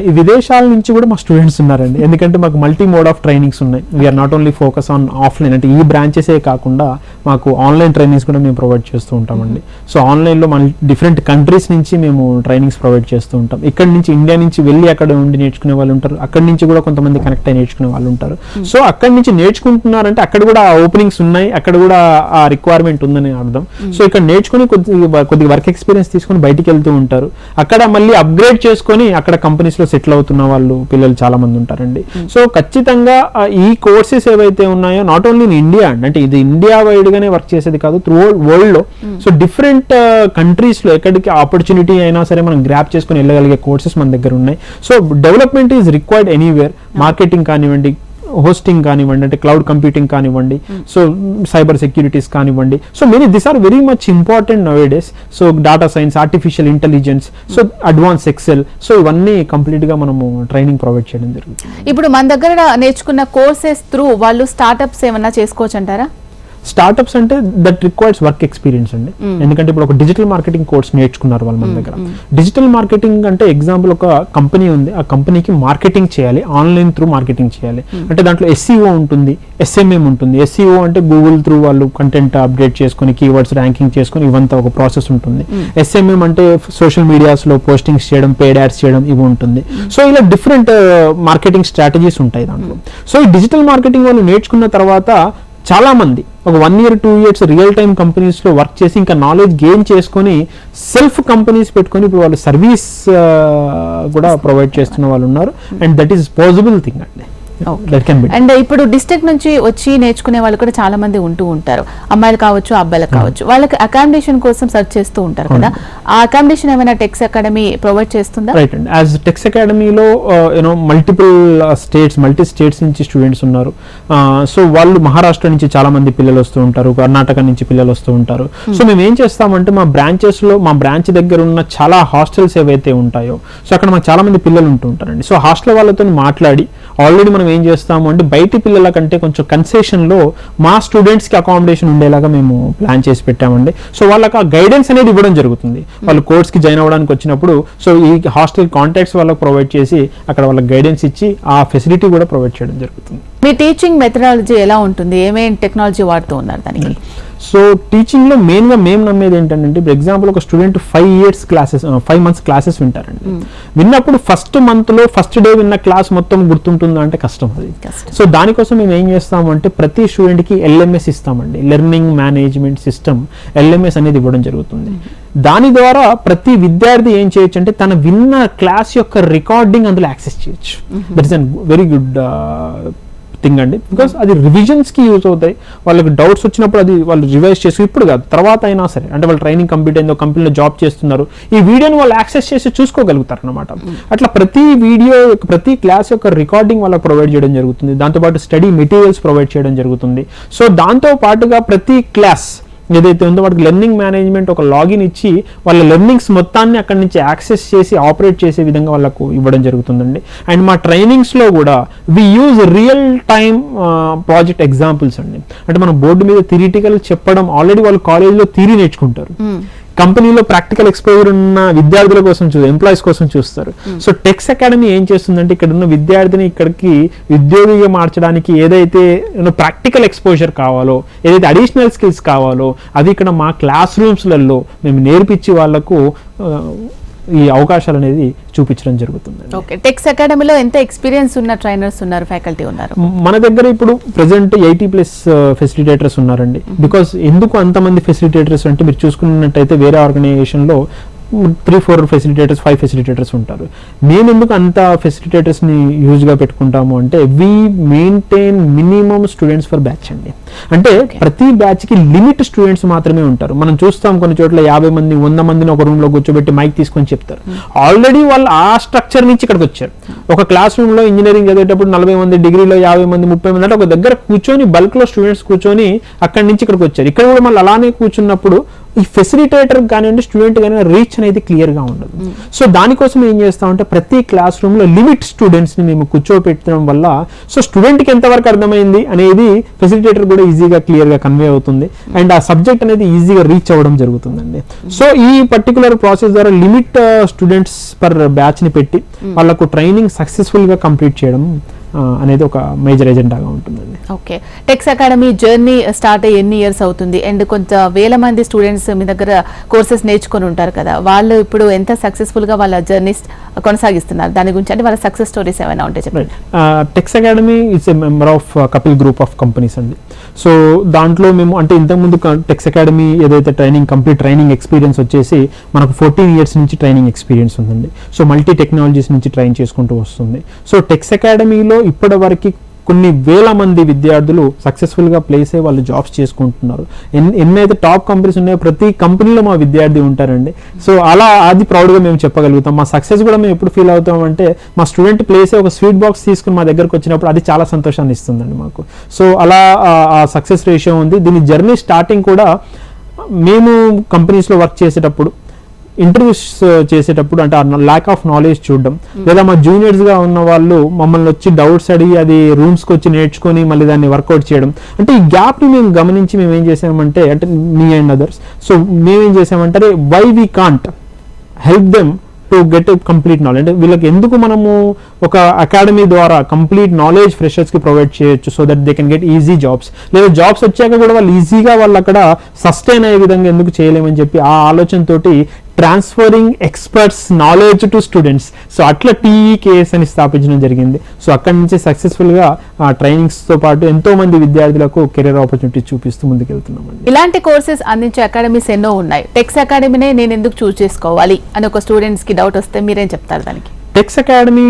ఈ విదేశాల నుంచి కూడా మా స్టూడెంట్స్ ఉన్నారండి. ఎందుకంటే మాకు మల్టీ మోడ్ ఆఫ్ ట్రైనింగ్స్ ఉన్నాయి. We are not only focus on offline, అంటే ఈ బ్రాంచెసే కాకుండా మాకు ఆన్లైన్ ట్రైనింగ్స్ కూడా మేము ప్రొవైడ్ చేస్తూ ఉంటామండి. సో ఆన్లైన్ లో మన డిఫరెంట్ కంట్రీస్ నుంచి మేము ట్రైనింగ్స్ ప్రొవైడ్ చేస్తూ ఉంటాం. ఇక్కడ నుంచి ఇండియా నుంచి వెళ్ళి అక్కడ ఉండి నేర్చుకునే వాళ్ళు ఉంటారు, అక్కడి నుంచి కూడా కొంతమంది కనెక్ట్ అయి నేర్చుకునే వాళ్ళు ఉంటారు. సో అక్కడి నుంచి నేర్చుకుంటున్నారంటే అక్కడ కూడా ఓపెనింగ్స్ ఉన్నాయి, అక్కడ కూడా ఆ రిక్వైర్మెంట్ ఉందని అర్థం. సో ఇక్కడ నేర్చుకుని కొద్దిగా వర్క్ ఎక్స్పీరియన్స్ తీసుకుని బయటికి వెళ్తూ ఉంటారు. అక్కడ మళ్ళీ అప్గ్రేడ్ చేసుకొని అక్కడ కంపెనీస్ లో సెటిల్ అవుతున్న వాళ్ళు పిల్లలు చాలా మంది ఉంటారండి. సో ఖచ్చితంగా ఈ కోర్సెస్ ఏవైతే ఉన్నాయో నాట్ ఓన్లీ ఇన్ ఇండియా అండి, అంటే ఇది ఇండియా వైడ్ గానే వర్క్ చేసేది కాదు, త్రూ వరల్డ్ లో. సో డిఫరెంట్ కంట్రీస్ లో ఎక్కడికి ఆపర్చునిటీ అయినా సరే మనం గ్రాప్ చేసుకుని వెళ్ళగలిగే కోర్సెస్ మన దగ్గర ఉన్నాయి. So development is required anywhere. Marketing కానివ్వండి, హోస్టింగ్ కానివ్వండి, అంటే క్లౌడ్ కంప్యూటింగ్ కానివ్వండి, సో సైబర్ సెక్యూరిటీస్ కానివ్వండి. So many this are very much important nowadays. So data science, artificial intelligence, so advance excel, so ఇవన్నీ complete గా మనము training provide చేయడం జరుగుతుంది. ఇప్పుడు మన దగ్గర నేర్చుకున్న కోర్సెస్ త్రూ వాళ్ళు స్టార్ట్అప్స్ ఏమన్నా చేసుకోవచ్చు అంటారా? స్టార్ట్అప్స్ అంటే దట్ రిక్వైర్స్ వర్క్ ఎక్స్పీరియన్స్ అండి. ఎందుకంటే ఇప్పుడు ఒక డిజిటల్ మార్కెటింగ్ కోర్స్ నేర్చుకున్నారు వాళ్ళు మన దగ్గర. డిజిటల్ మార్కెటింగ్ అంటే ఎగ్జాంపుల్ ఒక కంపెనీ ఉంది, ఆ కంపెనీకి మార్కెటింగ్ చేయాలి, ఆన్లైన్ త్రూ మార్కెటింగ్ చేయాలి అంటే దాంట్లో SEO ఉంటుంది, SMM ఉంటుంది. SEO అంటే గూగుల్ త్రూ వాళ్ళు కంటెంట్ అప్డేట్ చేసుకొని కీవర్డ్స్ ర్యాంకింగ్ చేసుకొని ఇవంతా ఒక ప్రాసెస్ ఉంటుంది. SMM అంటే సోషల్ మీడియాస్ లో పోస్టింగ్స్ చేయడం, పెయిడ్ యాడ్స్ చేయడం ఇవి ఉంటుంది. సో ఇలా డిఫరెంట్ మార్కెటింగ్ స్ట్రాటజీస్ ఉంటాయి దాంట్లో. సో ఈ డిజిటల్ మార్కెటింగ్ వాళ్ళు నేర్చుకున్న తర్వాత చాలా మంది ఒక 1 year 2 years real time companies లో వర్క్ చేసి ఇంకా నాలెడ్జ్ గెయిన్ చేసుకొని సెల్ఫ్ కంపెనీస్ పెట్టుకొని ఇప్పుడు వాళ్ళు సర్వీస్ కూడా ప్రొవైడ్ చేస్తున్న వాళ్ళు ఉన్నారు. And that is possible thing అండి. అండ్ ఇప్పుడు డిస్ట్రిక్ట్ నుంచి వచ్చి నేర్చుకునే వాళ్ళు కూడా చాలా మంది ఉంటూ ఉంటారు, అమ్మాయిలు కావచ్చు అబ్బాయిలు కావచ్చు. వాళ్ళకి అకామిడేషన్ కోసం సర్చ్ చేస్తూ ఉంటారు కదా, ఆ అకామిడేషన్ ఏమైనా టెక్స్ అకాడమీ ప్రొవైడ్ చేస్తుందా? రైట్ అండి. యాజ్ టెక్స్ అకాడమీలో మల్టీ స్టేట్స్ నుంచి స్టూడెంట్స్ ఉన్నారు. సో వాళ్ళు మహారాష్ట్ర నుంచి చాలా మంది పిల్లలు వస్తూ ఉంటారు, కర్ణాటక నుంచి పిల్లలు వస్తూ ఉంటారు. సో మేము ఏం చేస్తామంటే మా బ్రాంచ్ దగ్గర ఉన్న చాలా హాస్టల్స్ ఏవైతే ఉంటాయో సో అక్కడ మాకు చాలా మంది పిల్లలు ఉంటూ ఉంటారండి. సో హాస్టల్ వాళ్ళతో మాట్లాడి ఆల్రెడీ మనం ఏం చేస్తాము అంటే బయటి పిల్లల కంటే కొంచెం కన్సెషన్ లో మా స్టూడెంట్స్ కి అకామిడేషన్ ఉండేలాగా మేము ప్లాన్ చేసి పెట్టామండి. సో వాళ్ళకి ఆ గైడెన్స్ అనేది ఇవ్వడం జరుగుతుంది. వాళ్ళు కోర్స్ కి జాయిన్ అవ్వడానికి వచ్చినప్పుడు సో ఈ హాస్టల్ కాంటాక్ట్స్ వాళ్ళకి ప్రొవైడ్ చేసి అక్కడ వాళ్ళకి గైడెన్స్ ఇచ్చి ఆ ఫెసిలిటీ కూడా ప్రొవైడ్ చేయడం జరుగుతుంది. మీ టీచింగ్ మెథడాలజీ ఎలా ఉంటుంది, ఏమేమి టెక్నాలజీ వాడుతూ ఉన్నారు దానికి? సో టీచింగ్ లో మెయిన్ గా మేము నమ్మేది ఏంటంటే ఇప్పుడు ఎగ్జాంపుల్ ఒక స్టూడెంట్ 5 months క్లాసెస్ వింటారండి. విన్నప్పుడు ఫస్ట్ మంత్ లో ఫస్ట్ డే విన్న క్లాస్ మొత్తం గుర్తుంటుందా అంటే కష్టం అది. సో దానికోసం మేము ఏం చేస్తామంటే ప్రతి స్టూడెంట్ కి LMS ఇస్తామండి, లెర్నింగ్ మేనేజ్మెంట్ సిస్టమ్ LMS అనేది ఇవ్వడం జరుగుతుంది. దాని ద్వారా ప్రతి విద్యార్థి ఏం చేయొచ్చు అంటే తన విన్న క్లాస్ యొక్క రికార్డింగ్ అందులో యాక్సెస్ చేయొచ్చు. That is an very good thing అండి. బికాస్ అది రివిజన్స్ కి యూజ్ అవుతాయి. వాళ్ళకి డౌట్స్ వచ్చినప్పుడు అది వాళ్ళు రివైజ్ చేసి ఇప్పుడు కాదు తర్వాత అయినా సరే అంటే వాళ్ళు ట్రైనింగ్ కంప్లీట్ అయిందో కంపెనీలో జాబ్ చేస్తున్నారు ఈ వీడియోని వాళ్ళు యాక్సెస్ చేసి చూసుకోగలుగుతారు అనమాట. అట్లా ప్రతి వీడియో ప్రతి క్లాస్ యొక్క రికార్డింగ్ వాళ్ళకి ప్రొవైడ్ చేయడం జరుగుతుంది. దాంతోపాటు స్టడీ మెటీరియల్స్ ప్రొవైడ్ చేయడం జరుగుతుంది. సో దాంతో పాటుగా ప్రతి క్లాస్ ఏదైతే ఉందో వాటికి లెర్నింగ్ మేనేజ్మెంట్ ఒక లాగిన్ ఇచ్చి వాళ్ళ లెర్నింగ్స్ మొత్తాన్ని అక్కడి నుంచి యాక్సెస్ చేసి ఆపరేట్ చేసే విధంగా వాళ్ళకు ఇవ్వడం జరుగుతుందండి. అండ్ మా ట్రైనింగ్స్లో కూడా we use real time project examples అండి. అంటే మనం బోర్డు మీద థియరిటికల్ చెప్పడం ఆల్రెడీ వాళ్ళు కాలేజ్లో థియరీ నేర్చుకుంటారు, కంపెనీలో ప్రాక్టికల్ ఎక్స్పోజర్ ఉన్న విద్యార్థుల కోసం ఎంప్లాయీస్ కోసం చూస్తారు. సో టెక్స్ అకాడమీ ఏం చేస్తుందంటే ఇక్కడ ఉన్న విద్యార్థిని ఇక్కడికి ఉద్యోగిగా మార్చడానికి ఏదైతే ప్రాక్టికల్ ఎక్స్పోజర్ కావాలో ఏదైతే అడిషనల్ స్కిల్స్ కావాలో అవి ఇక్కడ మా క్లాస్ రూమ్స్లలో మేము నేర్పించి వాళ్లకు ఈ అవకాశాలు అనేది చూపించడం జరుగుతుంది. ఓకే, టెక్స్ అకాడమీలో ఎంత ఎక్స్పీరియన్స్ ఉన్న ట్రైనర్స్ ఉన్నారు, ఫ్యాకల్టీ ఉన్నారు? మన దగ్గర ఇప్పుడు ప్రెసెంట్ 80+ ఫెసిలిటేటర్స్ ఉన్నారండి. బికాస్ ఎందుకు అంతమంది ఫెసిలిటేటర్స్ అంటే మీరు చూసుకున్నట్టయితే వేరే ఆర్గనైజేషన్ లో 3-4 ఫెసిలిటేటర్స్ 5 ఫెసిలిటేటర్స్ ఉంటారు. మేము ఎందుకు అంత ఫెసిలిటేటర్స్ ని యూజ్ గా పెట్టుకుంటాము అంటే we maintain minimum students for batch అండి. అంటే ప్రతి బ్యాచ్ కి లిమిట్ స్టూడెంట్స్ మాత్రమే ఉంటారు. మనం చూస్తాం కొన్ని చోట్ల 50 మంది 100 మందిని ఒక రూమ్ లో కూర్చోబెట్టి మైక్ తీసుకొని చెప్తారు. ఆల్రెడీ వాళ్ళు ఆ స్ట్రక్చర్ నుంచి ఇక్కడికి వచ్చారు. ఒక క్లాస్ రూమ్ లో ఇంజనీరింగ్ చదివేటప్పుడు 40 మంది, డిగ్రీలో 50 మంది 30 మంది అంటే ఒక దగ్గర కూర్చొని బల్క్ లో స్టూడెంట్స్ కూర్చొని అక్కడి నుంచి ఇక్కడికి వచ్చారు. ఇక్కడ కూడా మళ్ళీ అలానే కూర్చున్నప్పుడు ఈ ఫెసిలిటేటర్ కానివ్వండి స్టూడెంట్ కానీ రీచ్ అనేది క్లియర్ గా ఉండదు. సో దానికోసం ఏం చేస్తామంటే ప్రతి క్లాస్ రూమ్ లో లిమిట్ స్టూడెంట్స్ ని మేము కూర్చోపెట్టడం వల్ల సో స్టూడెంట్ కి ఎంతవరకు అర్థమైంది అనేది ఫెసిలిటేటర్ కూడా ఈజీగా క్లియర్ గా కన్వే అవుతుంది అండ్ ఆ సబ్జెక్ట్ అనేది ఈజీగా రీచ్ అవ్వడం జరుగుతుందండి. సో ఈ పర్టికులర్ ప్రాసెస్ ద్వారా లిమిట్ స్టూడెంట్స్ పర్ బ్యాచ్ ని పెట్టి వాళ్ళకు ట్రైనింగ్ సక్సెస్ఫుల్ గా కంప్లీట్ చేయడం అనేది ఒక మేజర్ ఎజెండాగా ఉంటుందండి. Okay, Tex academy journey start అయ్యి ఎన్ని ఇయర్స్ అవుతుంది అండ్ కొంత వేల మంది స్టూడెంట్స్ మీ దగ్గర కోర్సెస్ నేర్చుకొని ఉంటారు కదా, వాళ్ళు ఇప్పుడు ఎంత సక్సెస్ఫుల్ గా వాళ్ళ జర్నీ కొనసాగిస్తున్నారు దాని గురించి అంటే వాళ్ళ సక్సెస్ స్టోరీస్ ఏమైనా ఉంటే చెప్పండి. Tex academy is a member of Kapil group of companies అండి. సో దాంట్లో మేము అంటే ఇంతకుముందు టెక్స్ అకాడమీ ఏదైతే కంప్లీట్ ట్రైనింగ్ ఎక్స్పీరియన్స్ వచ్చేసి మనకు 14 years నుంచి ట్రైనింగ్ ఎక్స్పీరియన్స్ ఉందండి. సో మల్టీ టెక్నాలజీస్ నుంచి ట్రైన్ చేసుకుంటూ వస్తుంది. సో టెక్స్ అకాడమీలో ఇప్పటి వరకు కొన్ని వేల మంది విద్యార్థులు సక్సెస్ఫుల్ గా ప్లేస్ అయ్యి వాళ్ళు జాబ్స్ చేసుకుంటున్నారు. ఎన్నైతే టాప్ కంపెనీస్ ఉన్నాయో ప్రతి కంపెనీలో మా విద్యార్థి ఉంటారండి. సో అలా అది ప్రౌడ్ గా మేము చెప్పగలుగుతాం. మా సక్సెస్ కూడా మేము ఎప్పుడు ఫీల్ అవుతాం అంటే మా స్టూడెంట్ ప్లేస్ ఒక స్వీట్ బాక్స్ తీసుకుని మా దగ్గరకు వచ్చినప్పుడు అది చాలా సంతోషాన్ని ఇస్తుందండి మాకు. సో అలా ఆ సక్సెస్ రేషియో ఉంది. దీని జర్నీ స్టార్టింగ్ కూడా మేము కంపెనీస్లో వర్క్ చేసేటప్పుడు ఇంటర్వ్యూస్ చేసేటప్పుడు అంటే ల్యాక్ ఆఫ్ నాలెడ్జ్ చూడడం, లేదా మా జూనియర్స్గా ఉన్న వాళ్ళు మమ్మల్ని వచ్చి డౌట్స్ అడిగి అది రూమ్స్కి వచ్చి నేర్చుకొని మళ్ళీ దాన్ని వర్కౌట్ చేయడం, అంటే ఈ గ్యాప్ని మేము గమనించి మేము ఏం చేసామంటే, అంటే మీ అండ్ అదర్స్, సో మేమేం చేసామంటే why we can't help them to get complete knowledge, అంటే వీళ్ళకి ఎందుకు మనము ఒక అకాడమీ ద్వారా కంప్లీట్ నాలెడ్జ్ ఫ్రెషర్స్కి ప్రొవైడ్ చేయొచ్చు, so that they can get easy jobs, లేదా జాబ్స్ వచ్చాక కూడా వాళ్ళు ఈజీగా వాళ్ళు అక్కడ సస్టైన్ అయ్యే విధంగా ఎందుకు చేయలేమని చెప్పి ఆ ఆలోచనతోటి transferring experts knowledge to students, so అట్లా TEKS అని స్థాపించడం జరిగింది. సో అక్కడి నుంచి సక్సెస్ఫుల్గా ట్రైనింగ్స్తో పాటు ఎంతో మంది విద్యార్థులకు కెరీర్ ఆపర్చునిటీ చూపిస్తూ ముందుకెళ్తున్నామండి. ఇలాంటి కోర్సెస్ అందించే అకాడమీస్ ఎన్నో ఉన్నాయి. టెక్స్ అకాడమీనే నేను ఎందుకు చూస్ చేసుకోవాలి అని ఒక స్టూడెంట్స్కి డౌట్ వస్తే మీరేం చెప్తారు దానికి? టెక్స్ అకాడమీ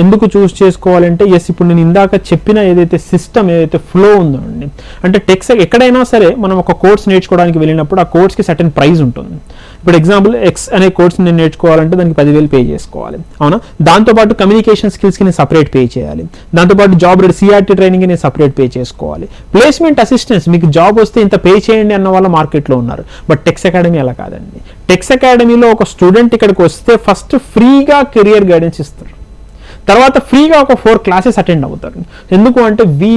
ఎందుకు చూస్ చేసుకోవాలంటే, ఇప్పుడు నేను ఇందాక చెప్పిన ఏదైతే సిస్టమ్, ఏదైతే ఫ్లో ఉందో అండి, అంటే టెక్స్ ఎక్కడైనా సరే మనం ఒక కోర్స్ నేర్చుకోవడానికి వెళ్ళినప్పుడు ఆ కోర్స్కి సర్టెన్ ప్రైస్ ఉంటుంది. ఇప్పుడు ఎగ్జాంపుల్ X అనే కోర్స్ నేను నేర్చుకోవాలంటే దానికి 10,000 పే చేసుకోవాలి, అవునా? దాంతోపాటు కమ్యూనికేషన్ స్కిల్స్కి నేను సపరేట్ పే చేయాలి, దాంతోపాటు జాబ్ CRT ట్రైనింగ్కి నేను సపరేట్ పే చేసుకోవాలి. ప్లేస్మెంట్ అసిస్టెన్స్, మీకు జాబ్ వస్తే ఇంత పే చేయండి అన్న వాళ్ళ మార్కెట్లో ఉన్నారు. బట్ టెక్స్ అకాడమీ అలా కాదండి. టెక్స్ అకాడమీలో ఒక స్టూడెంట్ ఇక్కడికి వస్తే ఫస్ట్ ఫ్రీగా కెరియర్ గైడెన్స్ ఇస్తారు, తర్వాత ఫ్రీగా ఒక 4 క్లాసెస్ అటెండ్ అవుతారు. ఎందుకు అంటే we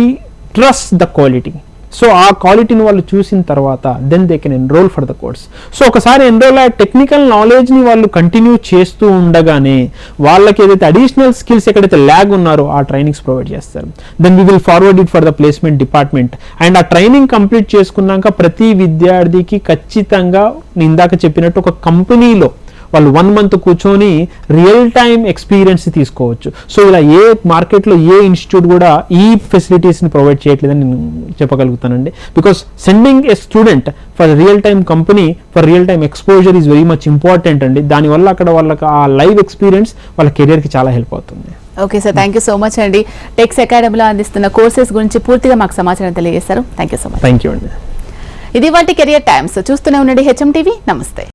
trust the quality. So ఆ క్వాలిటీని వాళ్ళు చూసిన తర్వాత then they can enrol for the course. So ఒకసారి ఎన్రోల్ అయ్యే టెక్నికల్ నాలెడ్జ్ని వాళ్ళు కంటిన్యూ చేస్తూ ఉండగానే వాళ్ళకి ఏదైతే అడిషనల్ స్కిల్స్ ఎక్కడైతే ల్యాగ్ ఉన్నారో ఆ ట్రైనింగ్స్ ప్రొవైడ్ చేస్తారు. Then we will forward it for the placement department. And ఆ ట్రైనింగ్ కంప్లీట్ చేసుకున్నాక ప్రతి విద్యార్థికి ఖచ్చితంగా నేను ఇందాక చెప్పినట్టు ఒక కంపెనీలో వాళ్ళు 1 month కూర్చొని రియల్ టైమ్ ఎక్స్పీరియన్స్ తీసుకోవచ్చు. సో ఇలా ఏ మార్కెట్లో ఏ ఇన్స్టిట్యూట్ కూడా ఈ ఫెసిలిటీస్ని ప్రొవైడ్ చేయట్లేదని నేను చెప్పగలుగుతానండి. Because sending a student for real time company for real time exposure is very much important అండి. దానివల్ల అక్కడ వాళ్ళకి ఆ లైవ్ ఎక్స్పీరియన్స్ వాళ్ళ కెరియర్కి చాలా హెల్ప్ అవుతుంది. Okay sir, thank you so much అండి. టెక్స్ అకాడమీలో అందిస్తున్న కోర్సెస్ గురించి పూర్తిగా మాకు సమాచారం తెలియజేశారు. Thank you so much. Thank you అండి. ఇది వాటి కెరియర్ టైమ్స్. చూస్తూనే ఉండండి HM TV. నమస్తే.